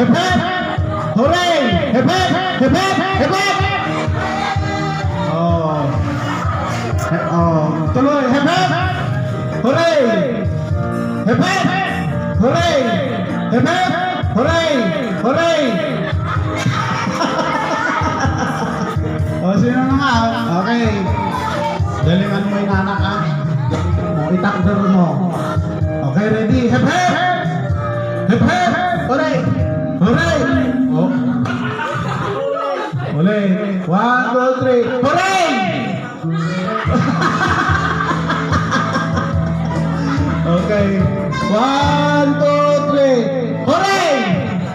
Hip hip! Hooray! Hip hip! Hip hip! Hip hip! Oh. Tuloy. Hip hip! Hooray! Hip hip! Hooray! Hip hip! Hooray! Hooray! Sino na nga? Okay. Galingan mo yung anak ha. Itakder mo. Okay, ready? Hip hip! Hip hip! Hooray! Hooray! Oh. Hooray! 1, 2, 3. Hooray! Okay. 1, 2, 3. Hooray!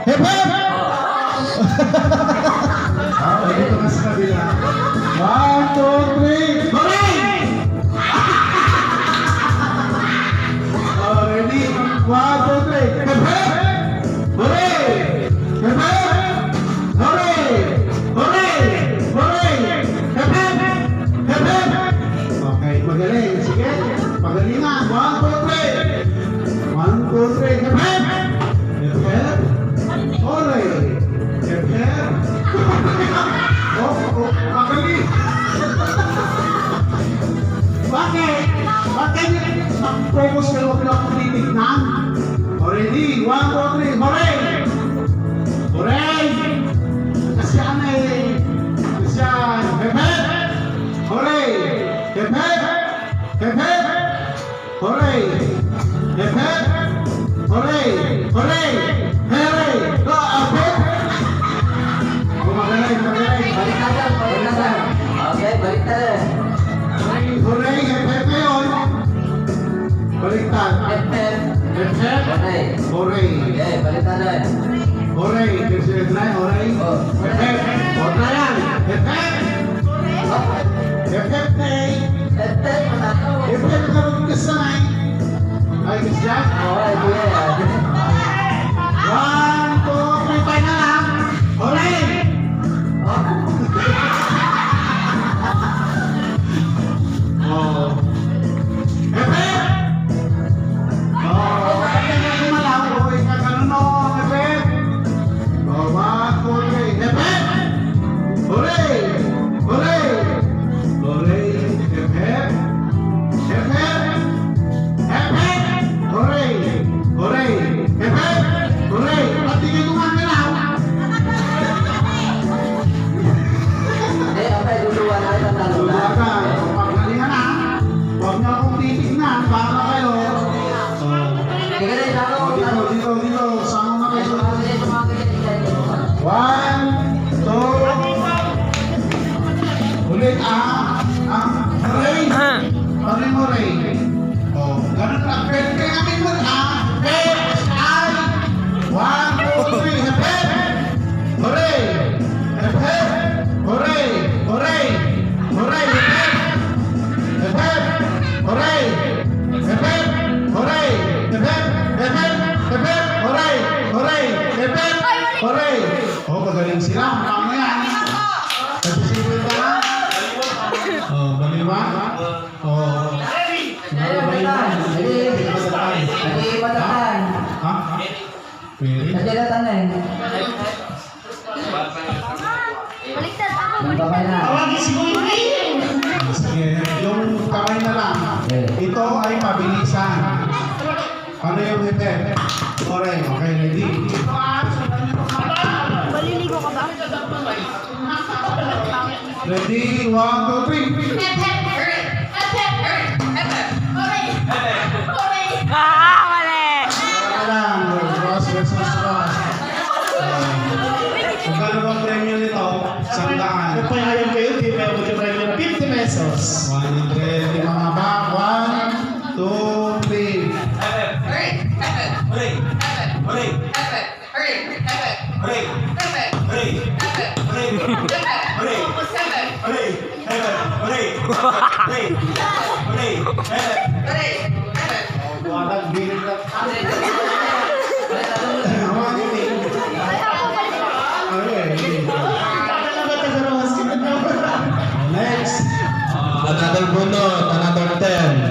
Hip hip! Dito nga sa kabila. 1, 2, 3. Hooray! Ready? 1, 2, 3. Hip hip! Hooray! Hip hip! Hooray! Hooray! Hooray! Hip hip! Hip hip! Okay, magaling. Sige. Pagalingan. 1, 2, 3. 1, 2, 3. Hip hip! Hip hip! Hooray! Hip hip! Magaling! Bakit? Bakit mag-focus ka huwag na akong titignan? Already, 1, 2, 3, hooray! Hooray! Kasi ano eh, kasi hip hip! Hooray! Hip hip! Hip hip! Hooray! Hip hip! Hooray! Hooray! Hooray! Hip! Magaling, magaling! Baliktad. Okay, baliktad. Hooray! Hip hip ngayon! Baliktad! Hip hip. Hip hip! Hooray. Hooray! Okay, baliktad. Hooray! Kasi na hooray! Hip hip! Huwag na yan! Hip hip! Hip hip na eh! Hip hip, matataw. Hip hip ka rin kasi na eh! Ay, kasi dyan? Okay, sige. 1, 2, 3, tayo na lang! Hooray! Oh. Hip hip! Oh, kaya na lumalaw. Okay, kaganon o. Hip hip! Oh, 1, 2, 3. Hip hip! Hooray! Hooray! Hooray! Hip hip! Hip hip! Hip hip! Hooray! Hooray! Hip hip! Hooray! Pati kayo gumagalaw. Eh, okay, luluwa na itong talo na. Tulagan. Paggalingan na. Huwag niyo akong titignan. Para kayo. Sige na, talo. Dito. Sama na kayo. Sumagali. 1, 2. Ulit hooray! Hooray! Oh, ganun lang. Pwede kayo namin mo. Pwede! Ay! 1, 2, 3. Hip hip! Hooray! Hip hip! Hooray! Hooray! Hooray! Hip hip! Hip hip! Hooray! Hip hip! Hooray! Hip hip! Hip hip! Hip hip! Hooray! Hooray! Hip hip! Hooray! Oh, magaling sila. Marami yan. Nagsisigil ka na? Oh, baliwa? Oh. Sige, patatan. Ha? Pwede? Najalatan na eh. Baliktad ako, Ang kamay na. Sige, yung kamay na lang. Ito ay pabilisan. Ano yung hip-hip? Alright, okay, ready? Maliligo ka ba? Ready? 1, 2, 3. Mali! Wala lang. Cross versus cross. Kung gano'n bang premyo nito? Sandaan. Kung payayan kayo, di ba mag-premyo na 50 pesos. 100. Yung mga back. 1, 2, 3. Buwalag, bilit lang. Next. Another bunot, another 10.